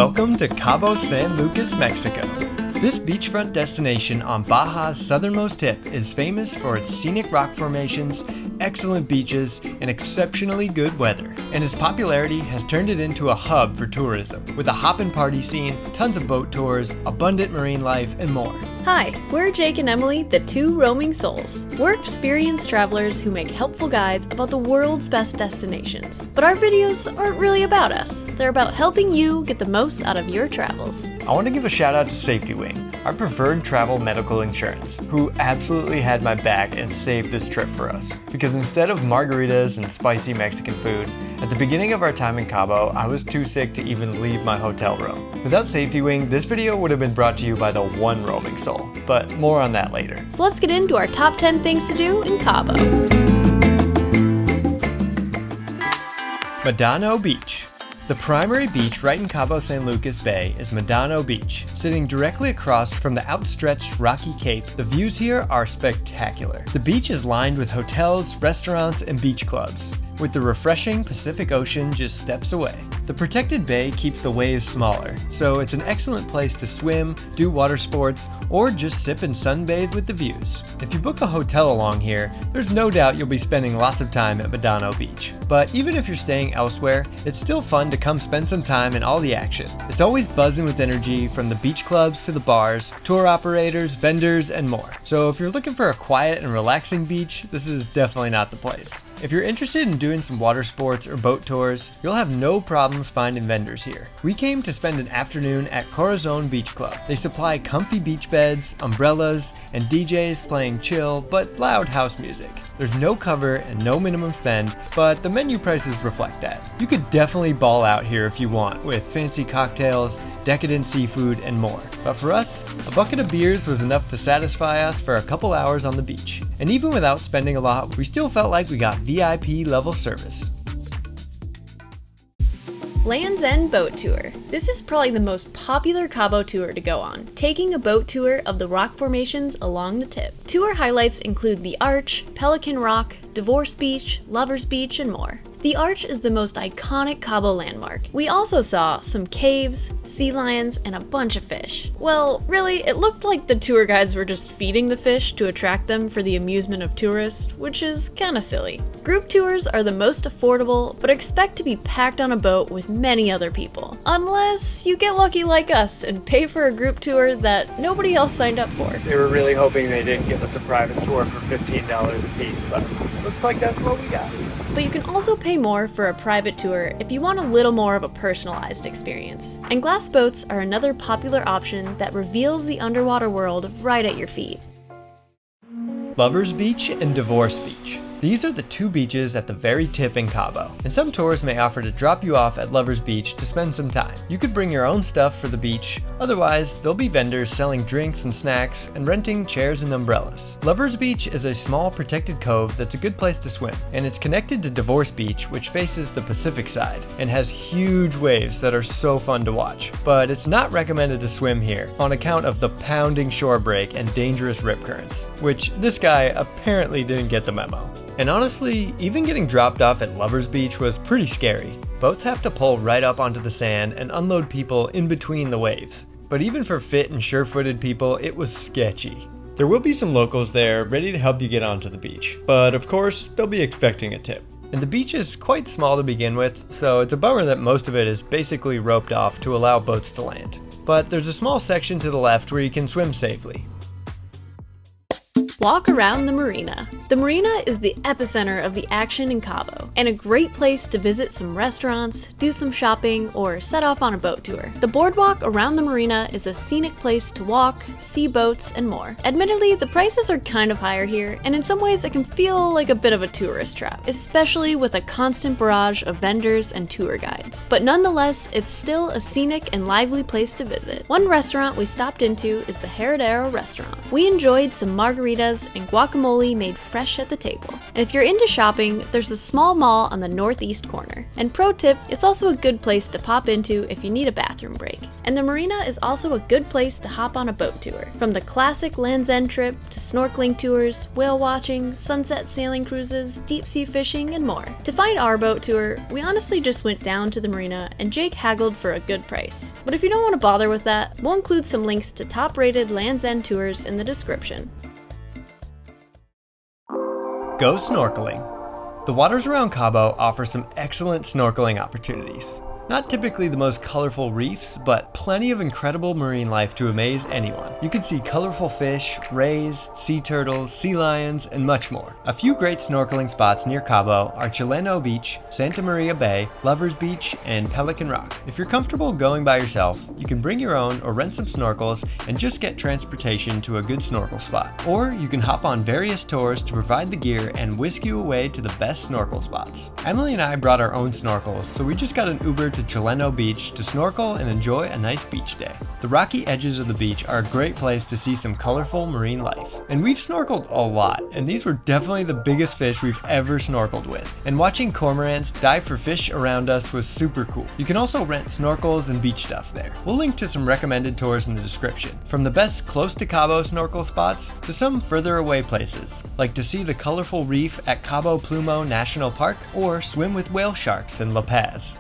Welcome to Cabo San Lucas, Mexico. This beachfront destination on Baja's southernmost tip is famous for its scenic rock formations, excellent beaches, and exceptionally good weather. And its popularity has turned it into a hub for tourism, with a hoppin' party scene, tons of boat tours, abundant marine life, and more. Hi, we're Jake and Emily, the two roaming souls. We're experienced travelers who make helpful guides about the world's best destinations. But our videos aren't really about us. They're about helping you get the most out of your travels. I want to give a shout out to SafetyWing, our preferred travel medical insurance, who absolutely had my back and saved this trip for us. Because instead of margaritas and spicy Mexican food, at the beginning of our time in Cabo, I was too sick to even leave my hotel room. Without SafetyWing, this video would have been brought to you by the one roaming soul, but more on that later. So let's get into our top 10 things to do in Cabo. Medano Beach. The primary beach right in Cabo San Lucas Bay is Medano Beach. Sitting directly across from the outstretched rocky cape, the views here are spectacular. The beach is lined with hotels, restaurants, and beach clubs, with the refreshing Pacific Ocean just steps away. The protected bay keeps the waves smaller, so it's an excellent place to swim, do water sports, or just sip and sunbathe with the views. If you book a hotel along here, there's no doubt you'll be spending lots of time at Medano Beach. But even if you're staying elsewhere, it's still fun to come spend some time in all the action. It's always buzzing with energy, from the beach clubs to the bars, tour operators, vendors, and more. So if you're looking for a quiet and relaxing beach, this is definitely not the place. If you're interested in doing some water sports or boat tours, you'll have no problems finding vendors here. We came to spend an afternoon at Corazón Beach Club. They supply comfy beach beds, umbrellas, and DJs playing chill but loud house music. There's no cover and no minimum spend, but the menu prices reflect that. You could definitely ball out here if you want, with fancy cocktails, decadent seafood, and more. But for us, a bucket of beers was enough to satisfy us for a couple hours on the beach. And even without spending a lot, we still felt like we got VIP level service. Land's End Boat Tour. This is probably the most popular Cabo tour to go on, taking a boat tour of the rock formations along the tip. Tour highlights include the Arch, Pelican Rock, Divorce Beach, Lovers Beach, and more. The Arch is the most iconic Cabo landmark. We also saw some caves, sea lions, and a bunch of fish. Well, really, it looked like the tour guides were just feeding the fish to attract them for the amusement of tourists, which is kinda silly. Group tours are the most affordable, but expect to be packed on a boat with many other people. Unless you get lucky like us and pay for a group tour that nobody else signed up for. They were really hoping they didn't give us a private tour for $15 a piece, but looks like that's what we got. But you can also pay more for a private tour if you want a little more of a personalized experience. And glass boats are another popular option that reveals the underwater world right at your feet. Lovers Beach and Divorce Beach. These are the two beaches at the very tip in Cabo, and some tours may offer to drop you off at Lovers Beach to spend some time. You could bring your own stuff for the beach, otherwise there'll be vendors selling drinks and snacks and renting chairs and umbrellas. Lovers Beach is a small protected cove that's a good place to swim, and it's connected to Divorce Beach, which faces the Pacific side and has huge waves that are so fun to watch. But it's not recommended to swim here on account of the pounding shore break and dangerous rip currents, which this guy apparently didn't get the memo. And honestly, even getting dropped off at Lovers Beach was pretty scary. Boats have to pull right up onto the sand and unload people in between the waves. But even for fit and sure-footed people, it was sketchy. There will be some locals there ready to help you get onto the beach, but of course, they'll be expecting a tip. And the beach is quite small to begin with, so it's a bummer that most of it is basically roped off to allow boats to land. But there's a small section to the left where you can swim safely. Walk around the Marina. The Marina is the epicenter of the action in Cabo, and a great place to visit some restaurants, do some shopping, or set off on a boat tour. The boardwalk around the Marina is a scenic place to walk, see boats, and more. Admittedly, the prices are kind of higher here, and in some ways it can feel like a bit of a tourist trap, especially with a constant barrage of vendors and tour guides. But nonetheless, it's still a scenic and lively place to visit. One restaurant we stopped into is the Heredero restaurant. We enjoyed some margaritas and guacamole made fresh at the table. And if you're into shopping, there's a small mall on the northeast corner. And pro tip, it's also a good place to pop into if you need a bathroom break. And the Marina is also a good place to hop on a boat tour. From the classic Land's End trip to snorkeling tours, whale watching, sunset sailing cruises, deep sea fishing, and more. To find our boat tour, we honestly just went down to the Marina and Jake haggled for a good price. But if you don't want to bother with that, we'll include some links to top-rated Land's End tours in the description. Go snorkeling. The waters around Cabo offer some excellent snorkeling opportunities. Not typically the most colorful reefs, but plenty of incredible marine life to amaze anyone. You can see colorful fish, rays, sea turtles, sea lions, and much more. A few great snorkeling spots near Cabo are Medano Beach, Santa Maria Bay, Lovers Beach, and Pelican Rock. If you're comfortable going by yourself, you can bring your own or rent some snorkels and just get transportation to a good snorkel spot. Or you can hop on various tours to provide the gear and whisk you away to the best snorkel spots. Emily and I brought our own snorkels, so we just got an Uber to Medano Beach to snorkel and enjoy a nice beach day. The rocky edges of the beach are a great place to see some colorful marine life. And we've snorkeled a lot, and these were definitely the biggest fish we've ever snorkeled with. And watching cormorants dive for fish around us was super cool. You can also rent snorkels and beach stuff there. We'll link to some recommended tours in the description, from the best close to Cabo snorkel spots to some further away places, like to see the colorful reef at Cabo Plumo National Park or swim with whale sharks in La Paz.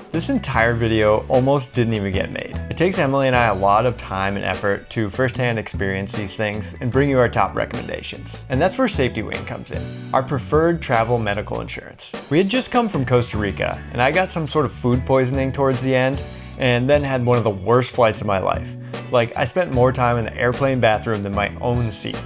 This entire video almost didn't even get made. It takes Emily and I a lot of time and effort to firsthand experience these things and bring you our top recommendations. And that's where SafetyWing comes in, our preferred travel medical insurance. We had just come from Costa Rica, and I got some sort of food poisoning towards the end, and then had one of the worst flights of my life. Like, I spent more time in the airplane bathroom than my own seat.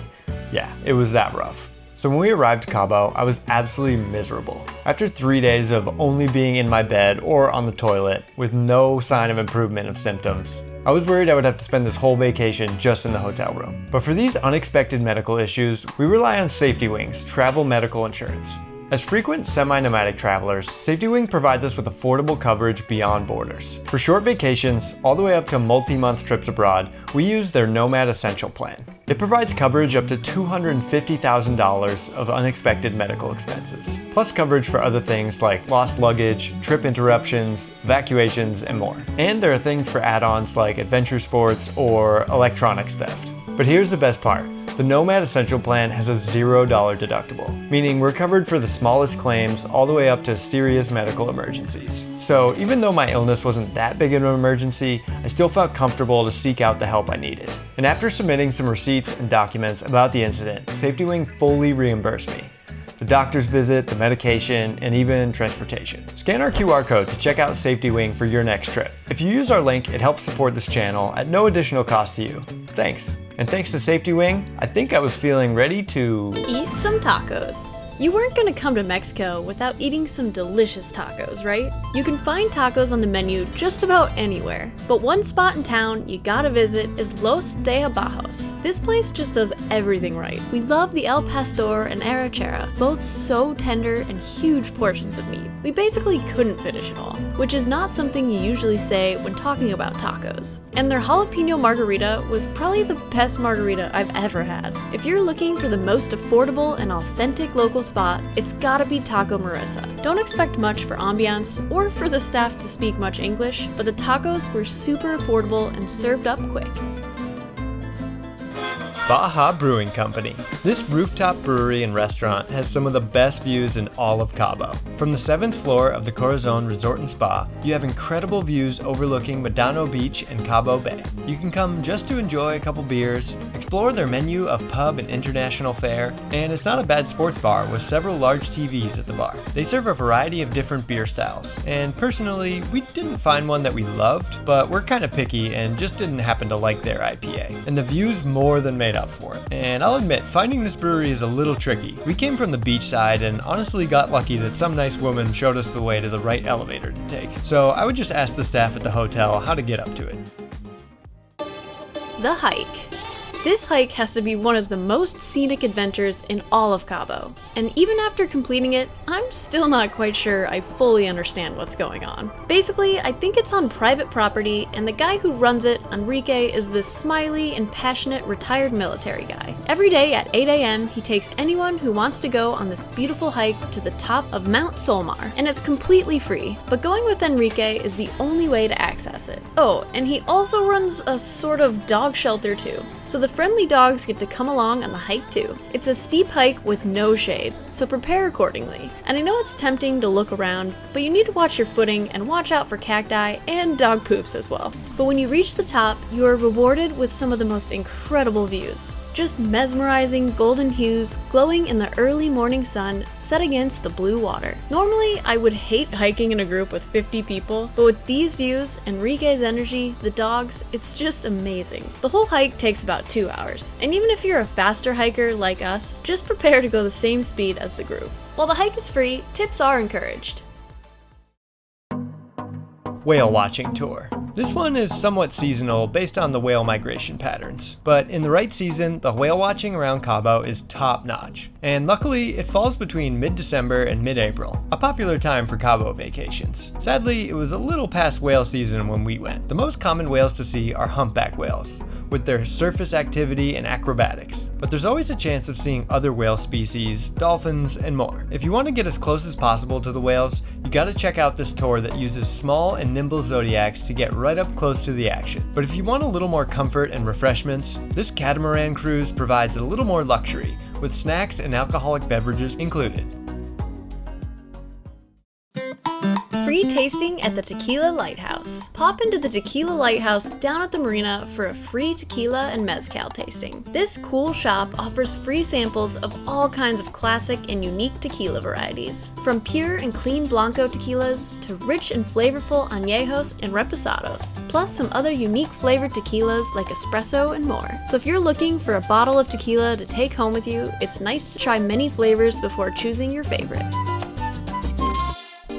Yeah, it was that rough. So when we arrived to Cabo, I was absolutely miserable. After 3 days of only being in my bed or on the toilet with no sign of improvement of symptoms, I was worried I would have to spend this whole vacation just in the hotel room. But for these unexpected medical issues, we rely on SafetyWing's travel medical insurance. As frequent semi-nomadic travelers, SafetyWing provides us with affordable coverage beyond borders. For short vacations, all the way up to multi-month trips abroad, we use their Nomad Essential plan. It provides coverage up to $250,000 of unexpected medical expenses, plus coverage for other things like lost luggage, trip interruptions, evacuations, and more. And there are things for add-ons like adventure sports or electronics theft. But here's the best part. The Nomad Essential Plan has a $0 deductible, meaning we're covered for the smallest claims all the way up to serious medical emergencies. So even though my illness wasn't that big of an emergency, I still felt comfortable to seek out the help I needed. And after submitting some receipts and documents about the incident, SafetyWing fully reimbursed me. The doctor's visit, the medication, and even transportation. Scan our QR code to check out SafetyWing for your next trip. If you use our link, it helps support this channel at no additional cost to you. Thanks. And thanks to SafetyWing, I think I was feeling ready to eat some tacos. You weren't gonna come to Mexico without eating some delicious tacos, right? You can find tacos on the menu just about anywhere, but one spot in town you gotta visit is Los de Abajos. This place just does everything right. We love the El Pastor and Arrachera, both so tender and huge portions of meat. We basically couldn't finish it all, which is not something you usually say when talking about tacos. And their jalapeno margarita was probably the best margarita I've ever had. If you're looking for the most affordable and authentic local spot, it's gotta be Taco Marissa. Don't expect much for ambiance or for the staff to speak much English, but the tacos were super affordable and served up quick. Baja Brewing Company. This rooftop brewery and restaurant has some of the best views in all of Cabo. From the 7th floor of the Corazón Resort and Spa, you have incredible views overlooking Medano Beach and Cabo Bay. You can come just to enjoy a couple beers, explore their menu of pub and international fare, and it's not a bad sports bar with several large TVs at the bar. They serve a variety of different beer styles, and personally, we didn't find one that we loved, but we're kind of picky and just didn't happen to like their IPA. And the views more than made up for it. And I'll admit, finding this brewery is a little tricky. We came from the beach side and honestly got lucky that some nice woman showed us the way to the right elevator to take. So I would just ask the staff at the hotel how to get up to it. The hike. This hike has to be one of the most scenic adventures in all of Cabo, and even after completing it, I'm still not quite sure I fully understand what's going on. Basically, I think it's on private property, and the guy who runs it, Enrique, is this smiley and passionate retired military guy. Every day at 8 a.m., he takes anyone who wants to go on this beautiful hike to the top of Mt Solmar, and it's completely free, but going with Enrique is the only way to access it. Oh, and he also runs a sort of dog shelter too, so the friendly dogs get to come along on the hike too. It's a steep hike with no shade, so prepare accordingly. And I know it's tempting to look around, but you need to watch your footing and watch out for cacti and dog poops as well. But when you reach the top, you are rewarded with some of the most incredible views. Just mesmerizing golden hues glowing in the early morning sun set against the blue water. Normally, I would hate hiking in a group with 50 people, but with these views, Enrique's energy, the dogs, it's just amazing. The whole hike takes about 2 hours, and even if you're a faster hiker like us, just prepare to go the same speed as the group. While the hike is free, tips are encouraged. Whale watching tour. This one is somewhat seasonal based on the whale migration patterns, but in the right season, the whale watching around Cabo is top notch. And luckily, it falls between mid-December and mid-April, a popular time for Cabo vacations. Sadly, it was a little past whale season when we went. The most common whales to see are humpback whales, with their surface activity and acrobatics, but there's always a chance of seeing other whale species, dolphins, and more. If you want to get as close as possible to the whales, you gotta check out this tour that uses small and nimble zodiacs to get right up close to the action. But if you want a little more comfort and refreshments, this catamaran cruise provides a little more luxury, with snacks and alcoholic beverages included. Free tasting at the Tequila Lighthouse. Pop into the Tequila Lighthouse down at the Marina for a free tequila and mezcal tasting. This cool shop offers free samples of all kinds of classic and unique tequila varieties. From pure and clean Blanco tequilas to rich and flavorful añejos and reposados, plus some other unique flavored tequilas like espresso and more. So if you're looking for a bottle of tequila to take home with you, it's nice to try many flavors before choosing your favorite.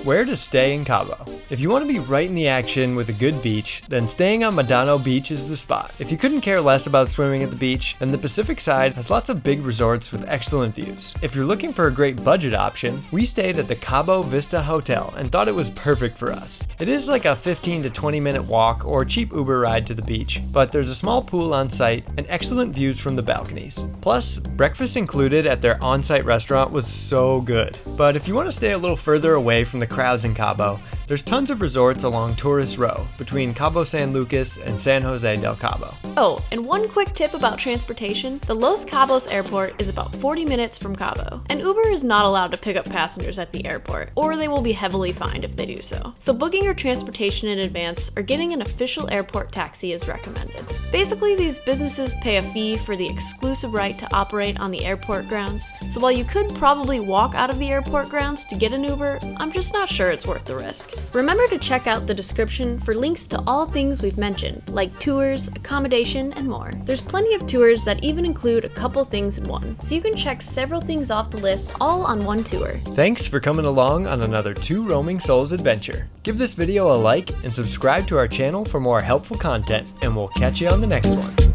Where to stay in Cabo. If you want to be right in the action with a good beach, then staying on Medano Beach is the spot. If you couldn't care less about swimming at the beach, then the Pacific side has lots of big resorts with excellent views. If you're looking for a great budget option, we stayed at the Cabo Vista Hotel and thought it was perfect for us. It is like a 15 to 20 minute walk or cheap Uber ride to the beach, but there's a small pool on site and excellent views from the balconies. Plus, breakfast included at their on-site restaurant was so good. But if you want to stay a little further away from the crowds in Cabo, there's tons of resorts along Tourist Row between Cabo San Lucas and San Jose del Cabo. Oh, and one quick tip about transportation. The Los Cabos airport is about 40 minutes from Cabo, and Uber is not allowed to pick up passengers at the airport, or they will be heavily fined if they do so. So booking your transportation in advance or getting an official airport taxi is recommended. Basically, these businesses pay a fee for the exclusive right to operate on the airport grounds, so while you could probably walk out of the airport grounds to get an Uber, I'm just not sure it's worth the risk. Remember to check out the description for links to all things we've mentioned, like tours, accommodation, and more. There's plenty of tours that even include a couple things in one, so you can check several things off the list all on one tour. Thanks for coming along on another Two Roaming Souls adventure. Give this video a like and subscribe to our channel for more helpful content, and we'll catch you on the next one.